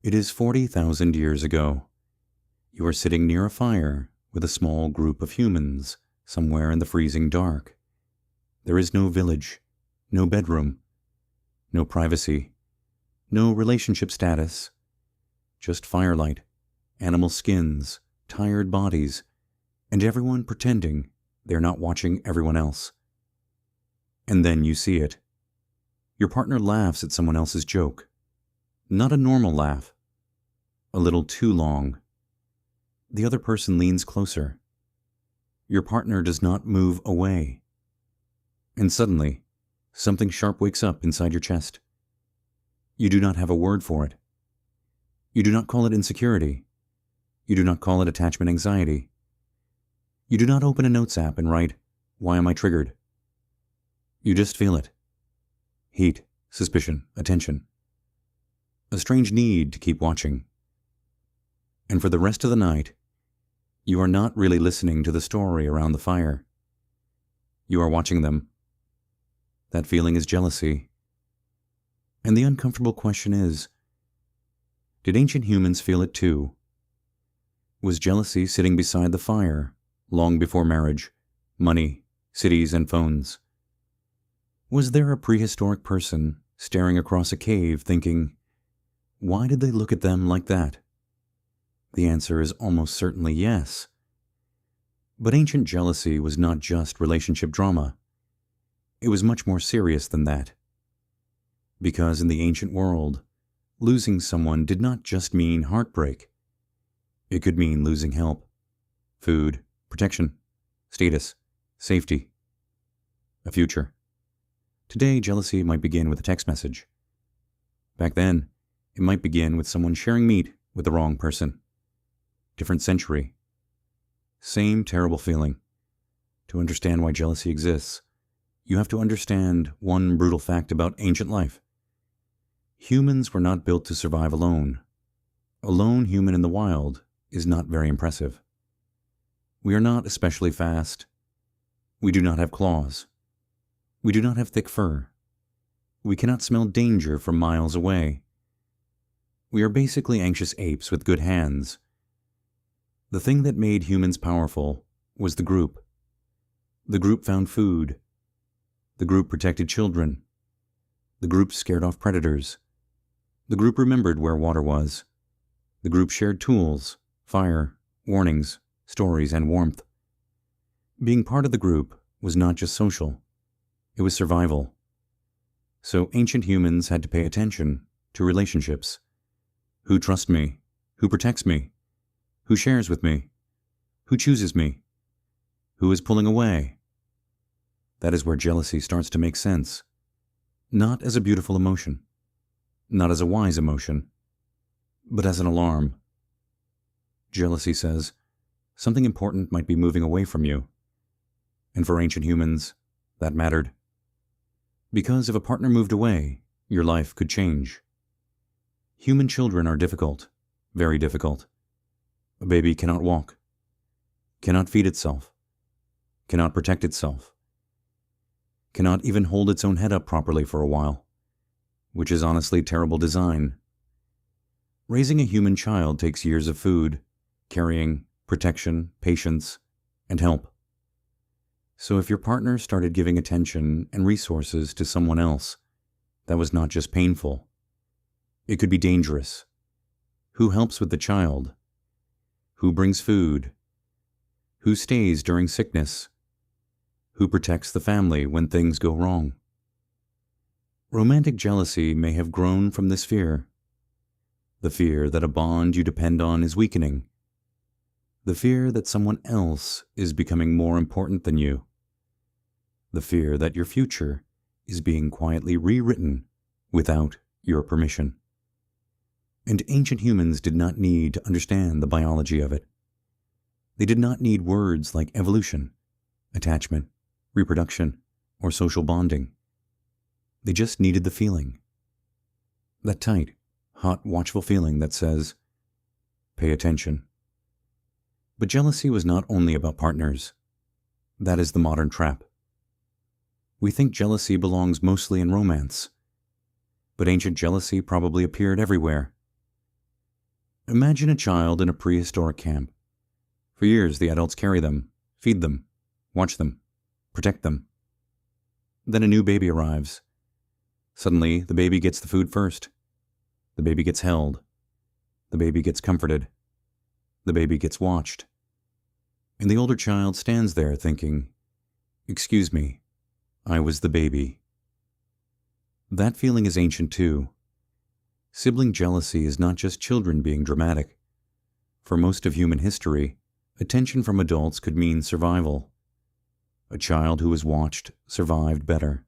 It is 40,000 years ago. You are sitting near a fire with a small group of humans somewhere in the freezing dark. There is no village, no bedroom, no privacy, no relationship status, just firelight, animal skins, tired bodies, and everyone pretending they're not watching everyone else. And then you see it. Your partner laughs at someone else's joke. Not a normal laugh. A little too long. The other person leans closer. Your partner does not move away. And suddenly, something sharp wakes up inside your chest. You do not have a word for it. You do not call it insecurity. You do not call it attachment anxiety. You do not open a notes app and write, "Why am I triggered?" You just feel it. Heat, suspicion, attention. A strange need to keep watching. And for the rest of the night, you are not really listening to the story around the fire. You are watching them. That feeling is jealousy. And the uncomfortable question is, did ancient humans feel it too? Was jealousy sitting beside the fire long before marriage, money, cities, and phones? Was there a prehistoric person staring across a cave thinking, why did they look at them like that? The answer is almost certainly yes. But ancient jealousy was not just relationship drama. It was much more serious than that. Because in the ancient world, losing someone did not just mean heartbreak. It could mean losing help, food, protection, status, safety, a future. Today, jealousy might begin with a text message. Back then, it might begin with someone sharing meat with the wrong person. Different century. Same terrible feeling. To understand why jealousy exists, you have to understand one brutal fact about ancient life. Humans were not built to survive alone. A lone human in the wild is not very impressive. We are not especially fast. We do not have claws. We do not have thick fur. We cannot smell danger from miles away. We are basically anxious apes with good hands. The thing that made humans powerful was the group. The group found food. The group protected children. The group scared off predators. The group remembered where water was. The group shared tools, fire, warnings, stories, and warmth. Being part of the group was not just social. It was survival. So ancient humans had to pay attention to relationships. Who trusts me? Who protects me? Who shares with me? Who chooses me? Who is pulling away? That is where jealousy starts to make sense. Not as a beautiful emotion, not as a wise emotion, but as an alarm. Jealousy says, something important might be moving away from you. And for ancient humans, that mattered. Because if a partner moved away, your life could change. Human children are difficult, very difficult. A baby cannot walk, cannot feed itself, cannot protect itself, cannot even hold its own head up properly for a while, which is honestly terrible design. Raising a human child takes years of food, carrying, protection, patience, and help. So if your partner started giving attention and resources to someone else, that was not just painful. It could be dangerous. Who helps with the child? Who brings food? Who stays during sickness? Who protects the family when things go wrong? Romantic jealousy may have grown from this fear. The fear that a bond you depend on is weakening. The fear that someone else is becoming more important than you. The fear that your future is being quietly rewritten without your permission. And ancient humans did not need to understand the biology of it. They did not need words like evolution, attachment, reproduction, or social bonding. They just needed the feeling. That tight, hot, watchful feeling that says, pay attention. But jealousy was not only about partners. That is the modern trap. We think jealousy belongs mostly in romance. But ancient jealousy probably appeared everywhere. Imagine a child in a prehistoric camp. For years, the adults carry them, feed them, watch them, protect them. Then a new baby arrives. Suddenly, the baby gets the food first. The baby gets held. The baby gets comforted. The baby gets watched. And the older child stands there thinking, "Excuse me, I was the baby." That feeling is ancient too. Sibling jealousy is not just children being dramatic. For most of human history, attention from adults could mean survival. A child who was watched survived better.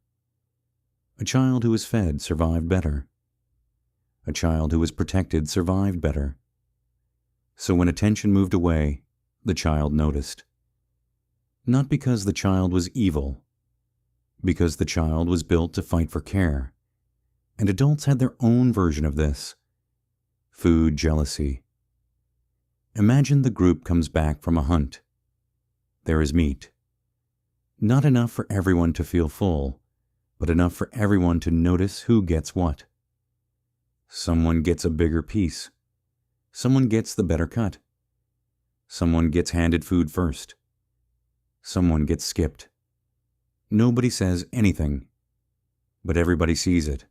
A child who was fed survived better. A child who was protected survived better. So when attention moved away, the child noticed. Not because the child was evil, because the child was built to fight for care. And adults had their own version of this. Food jealousy. Imagine the group comes back from a hunt. There is meat. Not enough for everyone to feel full, but enough for everyone to notice who gets what. Someone gets a bigger piece. Someone gets the better cut. Someone gets handed food first. Someone gets skipped. Nobody says anything, but everybody sees it.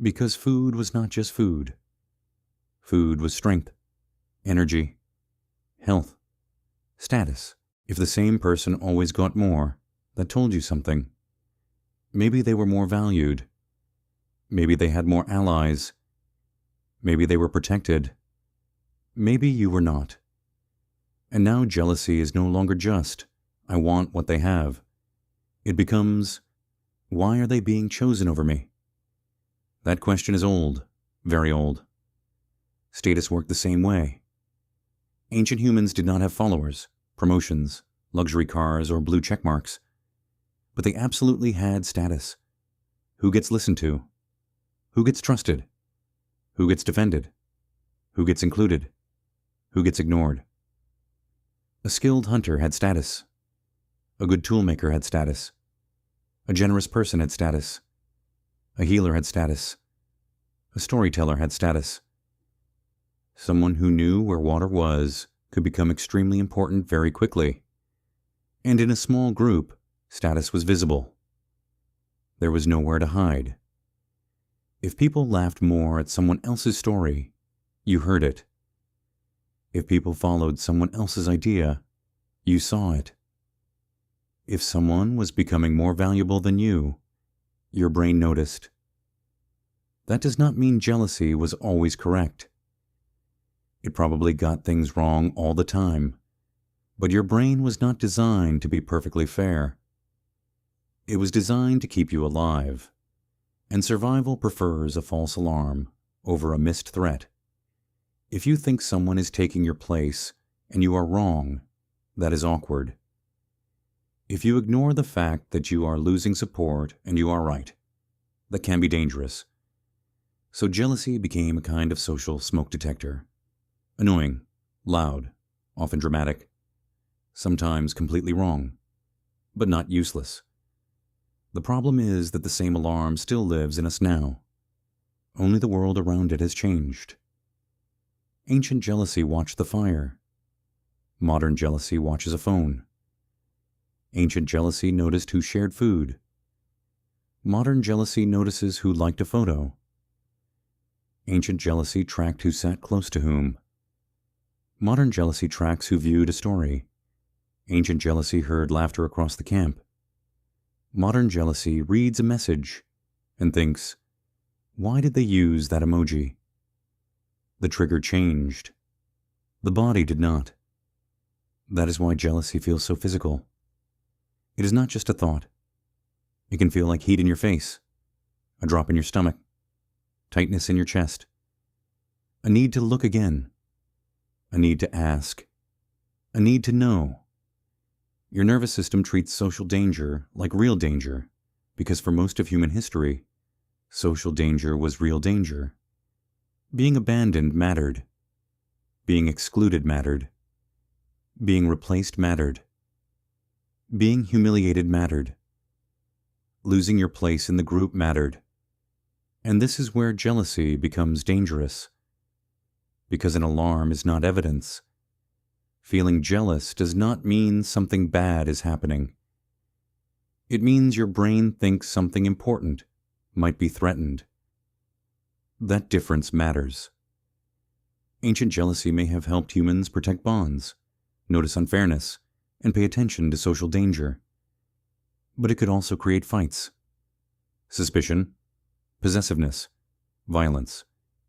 Because food was not just food. Food was strength, energy, health, status. If the same person always got more, that told you something. Maybe they were more valued. Maybe they had more allies. Maybe they were protected. Maybe you were not. And now jealousy is no longer just, "I want what they have." It becomes, "Why are they being chosen over me?" That question is old, very old. Status worked the same way. Ancient humans did not have followers, promotions, luxury cars, or blue check marks. But they absolutely had status. Who gets listened to? Who gets trusted? Who gets defended? Who gets included? Who gets ignored? A skilled hunter had status. A good toolmaker had status. A generous person had status. A healer had status. A storyteller had status. Someone who knew where water was could become extremely important very quickly. And in a small group, status was visible. There was nowhere to hide. If people laughed more at someone else's story, you heard it. If people followed someone else's idea, you saw it. If someone was becoming more valuable than you, your brain noticed. That does not mean jealousy was always correct. It probably got things wrong all the time, but your brain was not designed to be perfectly fair. It was designed to keep you alive, and survival prefers a false alarm over a missed threat. If you think someone is taking your place and you are wrong, that is awkward. If you ignore the fact that you are losing support and you are right, that can be dangerous. So jealousy became a kind of social smoke detector. Annoying, loud, often dramatic, sometimes completely wrong, but not useless. The problem is that the same alarm still lives in us now. Only the world around it has changed. Ancient jealousy watched the fire. Modern jealousy watches a phone. Ancient jealousy noticed who shared food. Modern jealousy notices who liked a photo. Ancient jealousy tracked who sat close to whom. Modern jealousy tracks who viewed a story. Ancient jealousy heard laughter across the camp. Modern jealousy reads a message and thinks, "Why did they use that emoji?" The trigger changed. The body did not. That is why jealousy feels so physical. It is not just a thought. It can feel like heat in your face, a drop in your stomach, tightness in your chest, a need to look again, a need to ask, a need to know. Your nervous system treats social danger like real danger because for most of human history, social danger was real danger. Being abandoned mattered. Being excluded mattered. Being replaced mattered. Being humiliated mattered. Losing your place in the group mattered. And this is where jealousy becomes dangerous. because an alarm is not evidence. Feeling jealous does not mean something bad is happening. It means your brain thinks something important might be threatened. That difference matters. Ancient jealousy may have helped humans protect bonds, notice unfairness, and pay attention to social danger. But it could also create fights, suspicion, possessiveness, violence,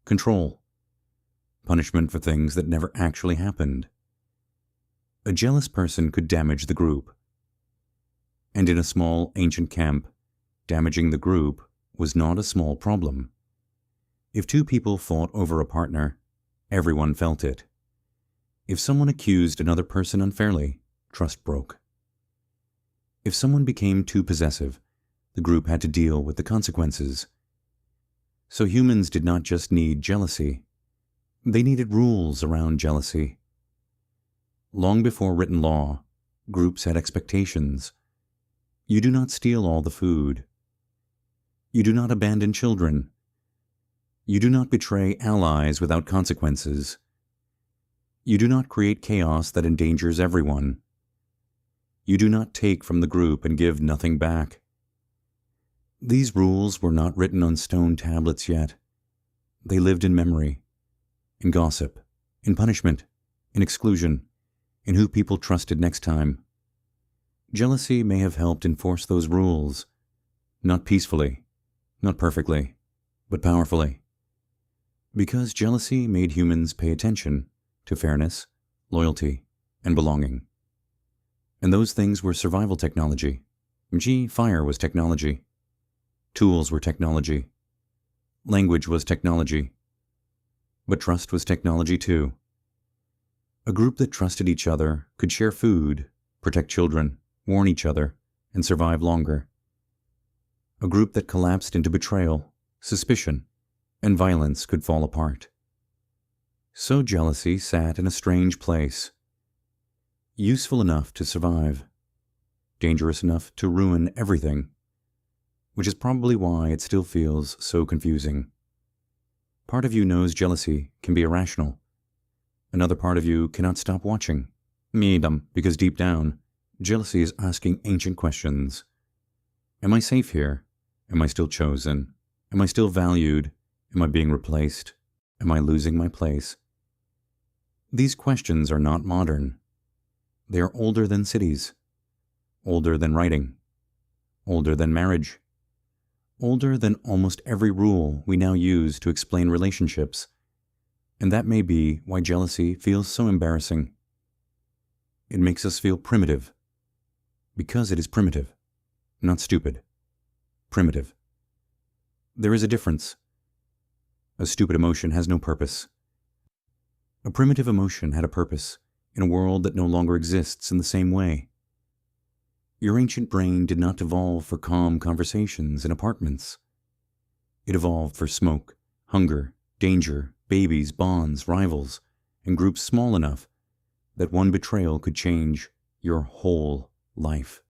control, punishment for things that never actually happened. A jealous person could damage the group. And in a small ancient camp, damaging the group was not a small problem. If two people fought over a partner, everyone felt it. If someone accused another person unfairly, trust broke. If someone became too possessive, the group had to deal with the consequences. So humans did not just need jealousy. They needed rules around jealousy. Long before written law, groups had expectations. You do not steal all the food. You do not abandon children. You do not betray allies without consequences. You do not create chaos that endangers everyone. You do not take from the group and give nothing back. These rules were not written on stone tablets yet. They lived in memory, in gossip, in punishment, in exclusion, in who people trusted next time. Jealousy may have helped enforce those rules, not peacefully, not perfectly, but powerfully. Because jealousy made humans pay attention to fairness, loyalty, and belonging. And those things were survival technology. Fire was technology. Tools were technology. Language was technology. But trust was technology too. A group that trusted each other could share food, protect children, warn each other, and survive longer. A group that collapsed into betrayal, suspicion, and violence could fall apart. So jealousy sat in a strange place. Useful enough to survive, dangerous enough to ruin everything, which is probably why it still feels so confusing. Part of you knows jealousy can be irrational. Another part of you cannot stop watching, because deep down, jealousy is asking ancient questions. Am I safe here? Am I still chosen? Am I still valued? Am I being replaced? Am I losing my place? These questions are not modern. They are older than cities, older than writing, older than marriage, older than almost every rule we now use to explain relationships. And that may be why jealousy feels so embarrassing. It makes us feel primitive, because it is primitive, not stupid. Primitive. There is a difference. A stupid emotion has no purpose. A primitive emotion had a purpose in a world that no longer exists in the same way. Your ancient brain did not evolve for calm conversations in apartments. It evolved for smoke, hunger, danger, babies, bonds, rivals, and groups small enough that one betrayal could change your whole life.